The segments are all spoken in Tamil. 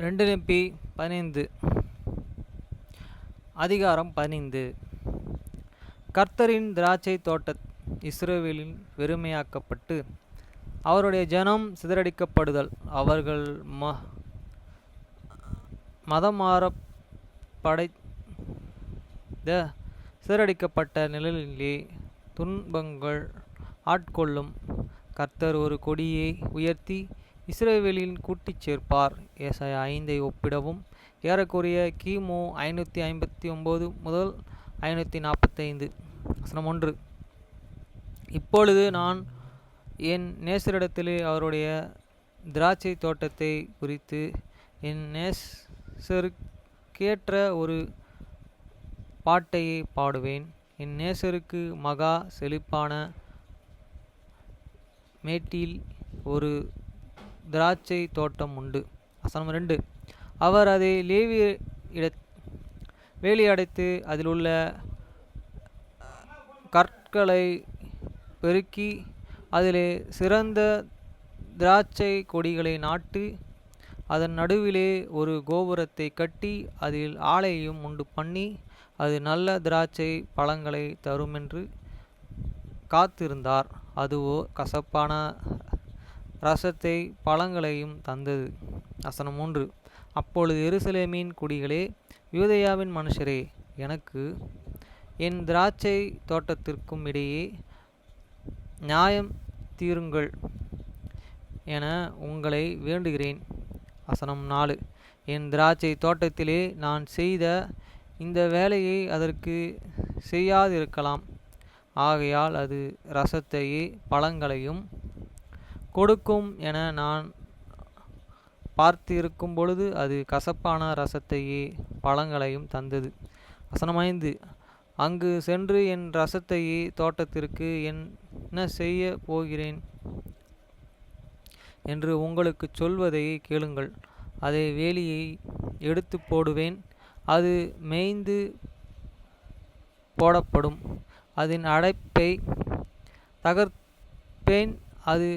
2 அதிகாரம் 15. கர்த்தரின் திராட்சை தோட்ட இஸ்ரவேலில் வெறுமையாக்கப்பட்டு அவருடைய ஜனம் சிதறடிக்கப்படுதல். அவர்கள் மதமாறப்படைத்த சிதறடிக்கப்பட்ட நிழலிலே துன்பங்கள் ஆட்கொள்ளும். கர்த்தர் ஒரு கொடியை உயர்த்தி இஸ்ரவேலில் கூட்டிச் சேர்ப்பார். ஏசாயா 5 ஒப்பிடவும். ஏறக்குறைய கிமு 559 முதல் 545. வசனம் 1. இப்பொழுது நான் என் நேசரிடத்திலே அவருடைய திராட்சை தோட்டத்தை குறித்து என் நேசருக்கேற்ற ஒரு பாட்டையே பாடுவேன். என் நேசருக்கு மகா செழிப்பான மேட்டில் ஒரு திராட்சை தோட்டம் உண்டு. வசனம் 2. அவர் அதை வேலியடைத்து அதில் உள்ள கற்களை பெருக்கி அதிலே சிறந்த திராட்சை கொடிகளை நாட்டு அதன் நடுவிலே ஒரு கோபுரத்தை கட்டி அதில் ஆலையையும் உண்டு பண்ணி அது நல்ல திராட்சை பழங்களை தருமென்று காத்திருந்தார். அதுவோ கசப்பான ரசத்தை பழங்களையும் தந்தது. வசனம் 3. அப்பொழுது எருசலேமின் குடிகளே, யூதேயாவின் மனுஷரே, எனக்கு என் திராட்சை தோட்டத்திற்கும் இடையே நியாயம் தீருங்கள் என உங்களை வேண்டுகிறேன். வசனம் 4. என் திராட்சை தோட்டத்திலே நான் செய்த இந்த வேலையை அதற்கு செய்யாதிருக்கலாம். ஆகையால் அது ரசத்தையே பழங்களையும் கொடுக்கும் என நான் பார்த்திருக்கும் பொழுது அது கசப்பான ரசத்தையே பழங்களையும் தந்தது. வசனம் 5. அங்கு சென்று என் ரசத்தையே தோட்டத்திற்கு என்ன செய்ய போகிறேன் என்று உங்களுக்கு சொல்வதை கேளுங்கள். அதை வேலியை எடுத்து போடுவேன், அது மேய்ந்து போடப்படும். அதன் அடைப்பை தகர்ப்பேன், அது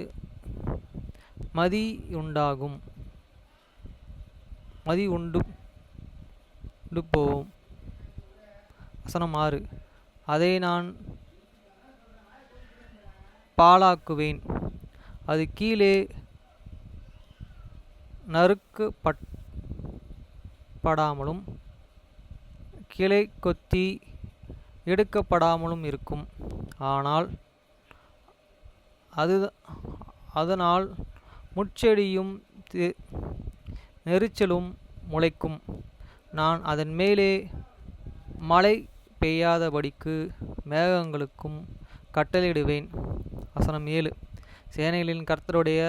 மதி உண்டு போகும். வசனம் 6. அதை நான் பாழாக்குவேன், அது கீழே நறுக்கப்படாமலும் கிளை கொத்தி எடுக்கப்படாமலும் இருக்கும். ஆனால் அதனால் முட்செடியும் நெரிச்சலும் முளைக்கும். நான் அதன் மேலே மழை பெய்யாதபடிக்கு மேகங்களுக்கும் கட்டளையிடுவேன். வசனம் 7. சேனைகளின் கர்த்தருடைய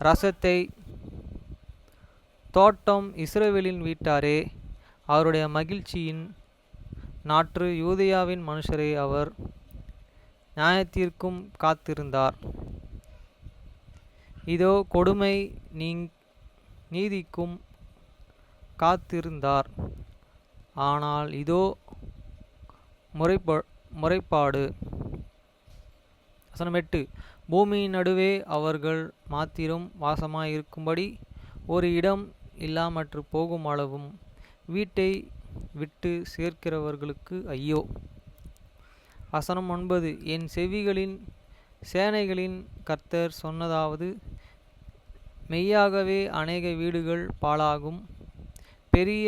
இரசத்தை தோட்டம் இஸ்ரவேலின் வீட்டாரே, அவருடைய மகிழ்ச்சியின் நாற்று யூதேயாவின் மனுஷரே, அவர் நியாயத்திற்கும் காத்திருந்தார். இதோ கொடுமை நீதிக்கும் காத்திருந்தார். ஆனால் இதோ முறைப்பாடு. வசனம் 8. பூமியின் நடுவே அவர்கள் மாத்திரம் வாசமாயிருக்கும்படி ஒரு இடம் இல்லாமற்று போகும் அளவும் வீட்டை விட்டு சேர்க்கிறவர்களுக்கு ஐயோ. வசனம் 9. என் செவிகளின் சேனைகளின் கர்த்தர் சொன்னதாவது, மெய்யாகவே அநேக வீடுகள் பாழாகும், பெரிய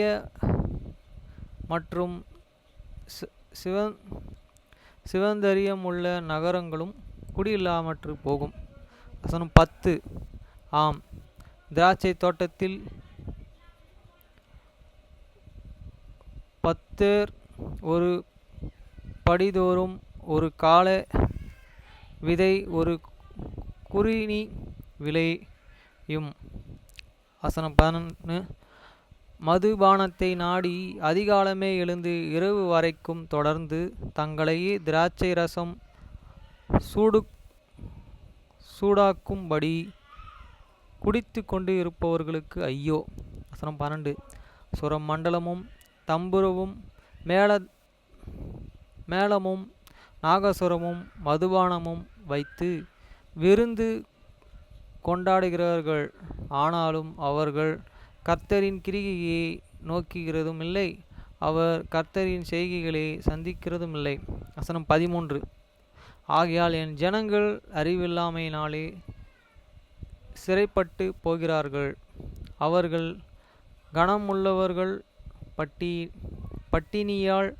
மற்றும் சிவந்தரியமுள்ள நகரங்களும் குடியில்லாமற்று போகும். வசனம் 10. ஆம், திராட்சை தோட்டத்தில் பத்தேர் ஒரு படிதோறும் ஒரு கால விதை ஒரு குறுநி விளையும். வசனம் 11. மதுபானத்தை நாடி அதிகாலமே எழுந்து இரவு வரைக்கும் தொடர்ந்து தங்களையே திராட்சை ரசம் சூடாக்கும்படி குடித்து கொண்டு இருப்பவர்களுக்கு ஐயோ. வசனம் 12. சுரம் மண்டலமும் தம்புருவும் மேளமும் நாகசுரமும் மதுபானமும் வைத்து விருந்து கொண்டாடுகிறார்கள். ஆனாலும் அவர்கள் கர்த்தரின் கிரிகையை நோக்குகிறதும் இல்லை, அவர் கர்த்தரின் செய்கைகளை சந்திக்கிறதும் இல்லை. வசனம் 13. ஆகையால் என் ஜனங்கள் அறிவில்லாமையினாலே சிறைப்பட்டு போகிறார்கள், அவர்கள் கனமுள்ளவர்கள் பட்டினியால்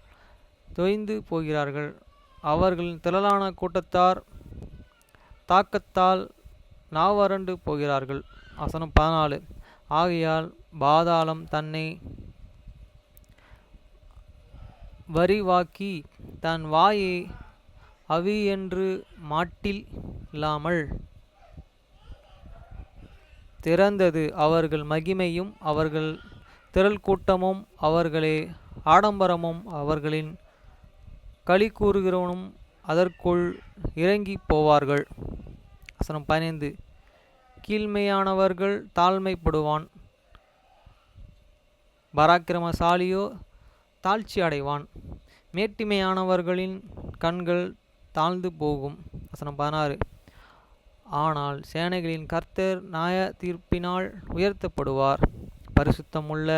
தொய்ந்து போகிறார்கள், அவர்களின் திரளான கூட்டத்தார் தாக்கத்தால் நாவறண்டு போகிறார்கள். வசனம் 14. ஆகையால் பாதாளம் தன்னை வரிவாக்கி தன் வாயை அவி என்று மாட்டில் இல்லாமல் திறந்தது, அவர்கள் மகிமையும் அவர்கள் திரள் கூட்டமும் அவர்களே ஆடம்பரமும் அவர்களின் களி கூறுகிறவனும் அதற்குள் இறங்கி போவார்கள். வசனம் 15. கீழ்மையானவர்கள் தாழ்மைப்படுவான், பராக்கிரமசாலியோ தாழ்ச்சி அடைவான், மேட்டிமையானவர்களின் கண்கள் தாழ்ந்து போகும். வசனம் 16. ஆனால் சேனைகளின் கர்த்தர் நியாய தீர்ப்பினால் உயர்த்தப்படுவார், பரிசுத்தமுள்ள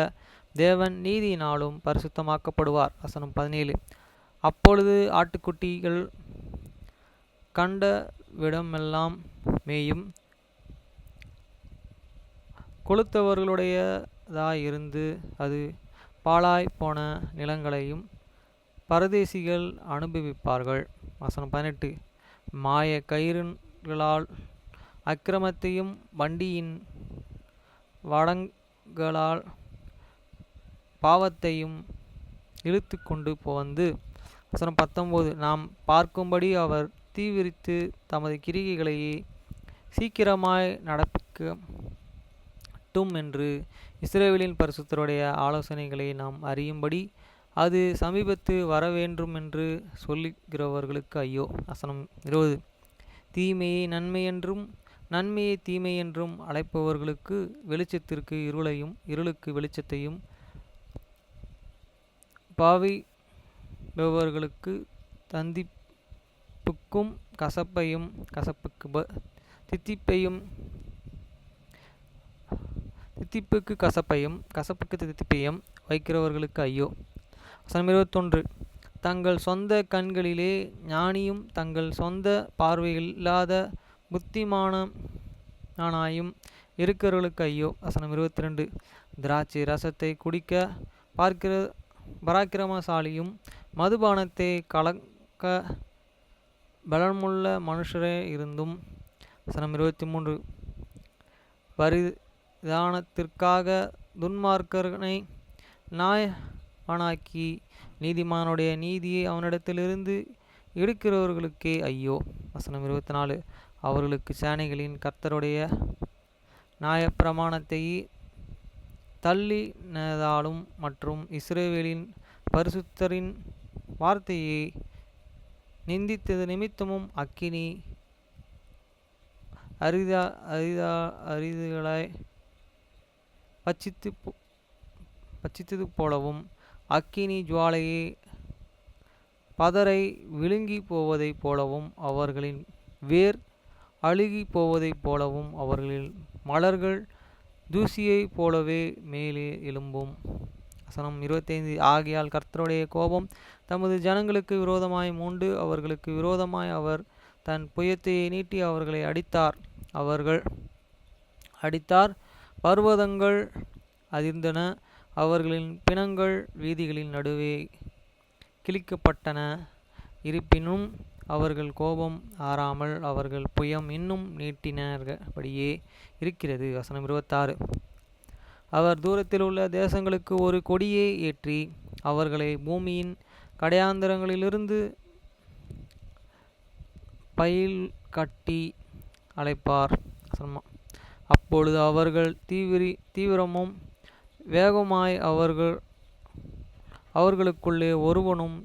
தேவன் நீதியினாலும் பரிசுத்தமாக்கப்படுவார். வசனம் 17. அப்பொழுது ஆட்டுக்குட்டிகள் கண்ட விடமெல்லாம் மேயும், கொளுத்தவர்களுடையதாயிருந்து அது பாழாய் போன நிலங்களையும் பரதேசிகள் அனுபவிப்பார்கள். வசனம் 18. மாய கயிறுகளால் அக்கிரமத்தையும் வண்டியின் வடங்களால் பாவத்தையும் இழுத்து கொண்டு போந்து. வசனம் 19. நாம் பார்க்கும்படி அவர் தீவிரித்து தமது கிரிகைகளையே சீக்கிரமாய் நடப்பிக்கட்டும் என்று இஸ்ரவேலின் பரிசுத்தருடைய ஆலோசனைகளை நாம் அறியும்படி அது சமீபத்து வரவேண்டும் என்று சொல்லுகிறவர்களுக்கு ஐயோ. வசனம் 20. தீமையை நன்மை என்றும் நன்மையை தீமை என்றும் அழைப்பவர்களுக்கு வெளிச்சத்திற்கு இருளையும் இருளுக்கு வெளிச்சத்தையும் பாவிப்பவர்களுக்கு தந்திப்புக்கும் கசப்பையும் கசப்புக்கு தித்திப்பையும் தித்திப்புக்கு கசப்பையும் கசப்புக்கு தித்திப்பையும் வைக்கிறவர்களுக்கு ஐயோ. வசனம் 21. தங்கள் சொந்த கண்களிலே ஞானியும் தங்கள் சொந்த பார்வையில் இல்லாத புத்திமானாயும் இருக்கிறவர்களுக்கு ஐயோ. வசனம் 22. திராட்சை ரசத்தை குடிக்க பார்க்கிற பராக்கிரமசாலியும் மதுபானத்தை கலக்க பலமுள்ள மனுஷரே இருந்தும். வசனம் 23. பரிதானத்திற்காக துன்மார்க்கனை நாயனாக்கி நீதிமானுடைய நீதியை அவனிடத்திலிருந்து எடுக்கிறவர்களுக்கே ஐயோ. வசனம் 24. அவர்களுக்கு சேனைகளின் கர்த்தருடைய நியாயப்பிரமாணத்தை தள்ளினதாலும் மற்றும் இஸ்ரவேலின் பரிசுத்தரின் வார்த்தையை நிந்தித்தது நிமித்தமும் அக்கினி அரிதுகளை பட்சித்தது போலவும் அக்கினி ஜுவாலையை பதரை விழுங்கி போவதைப் போலவும் அவர்களின் வேர் அழுகி போவதைப் போலவும் அவர்களின் மலர்கள் தூசியைப் போலவே மேலே எழும்பும். வசனம் 25. ஆகையால் கர்த்தருடைய கோபம் தமது ஜனங்களுக்கு விரோதமாய் மூண்டு அவர்களுக்கு விரோதமாய் அவர் தன் புயத்தையை நீட்டி அவர்களை அடித்தார், பர்வதங்கள் அதிர்ந்தன, அவர்களின் பிணங்கள் வீதிகளின் நடுவே கிழிக்கப்பட்டன. இருப்பினும் அவர்கள் கோபம் ஆறாமல் அவர்கள் புயம் இன்னும் நீட்டினபடியே இருக்கிறது. வசனம் 26. அவர் தூரத்தில் உள்ள தேசங்களுக்கு ஒரு கொடியை ஏற்றி அவர்களை பூமியின் கடையாந்தரங்களிலிருந்து பயில் கட்டி அழைப்பார். அப்பொழுது அவர்கள் தீவிரமும் வேகமாய் அவர்களுக்குள்ளே ஒருவனும்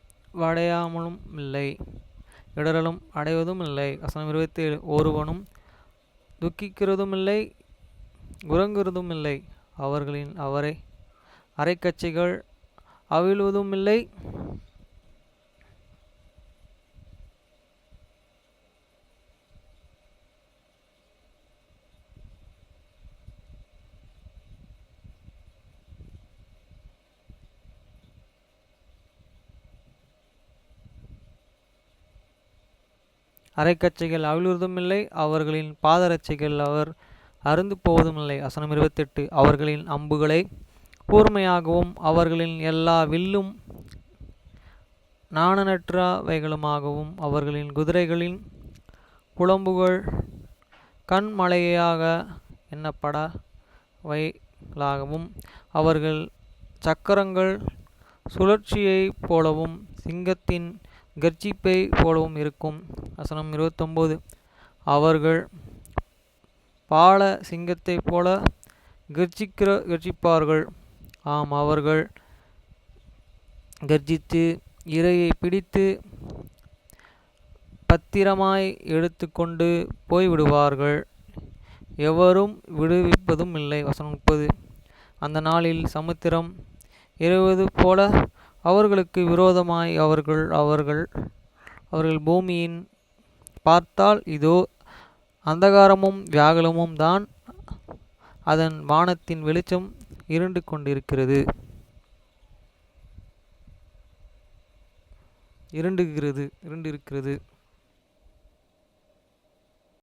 சேர்வடையாமலும் இல்லை, இடரலும் அடைவதும் இல்லை. வசனம் 27. ஒருவனும் துக்கிக்கிறதும் இல்லை, உறங்குறதும் இல்லை, அவர்களின் அரைக்கச்சைகள் அவிழ்வதும் இல்லை, அரைக்கச்சைகள் அவிழ்வதுமில்லை, அவர்களின் பாதரட்சைகள் அவர் அருந்து போவதுமில்லை. வசனம் 28. அவர்களின் அம்புகளை கூர்மையாகவும் அவர்களின் எல்லா வில்லும் நாணனற்றவைகளுமாகவும் அவர்களின் குதிரைகளின் குளம்புகள் கண்மலையாக எண்ணப்படவைகளாகவும் அவர்கள் சக்கரங்கள் சுழற்சியைப் போலவும் சிங்கத்தின் கர்ஜிப்பை போலவும் இருக்கும். வசனம் 29. அவர்கள் பால சிங்கத்தைப் போல கர்ஜிப்பார்கள். ஆம், அவர்கள் கர்ஜித்து இரையை பிடித்து பத்திரமாய் எடுத்து கொண்டு போய்விடுவார்கள், எவரும் விடுவிப்பதும் இல்லை. வசனம் 30. அந்த நாளில் சமுத்திரம் எரிவது போல அவர்களுக்கு விரோதமாய் அவர்கள் பூமியின் பார்த்தால், இதோ அந்தகாரமும் வியாகுலமும் தான், அதன் வானத்தின் வெளிச்சம் இருண்டு கொண்டிருக்கிறது.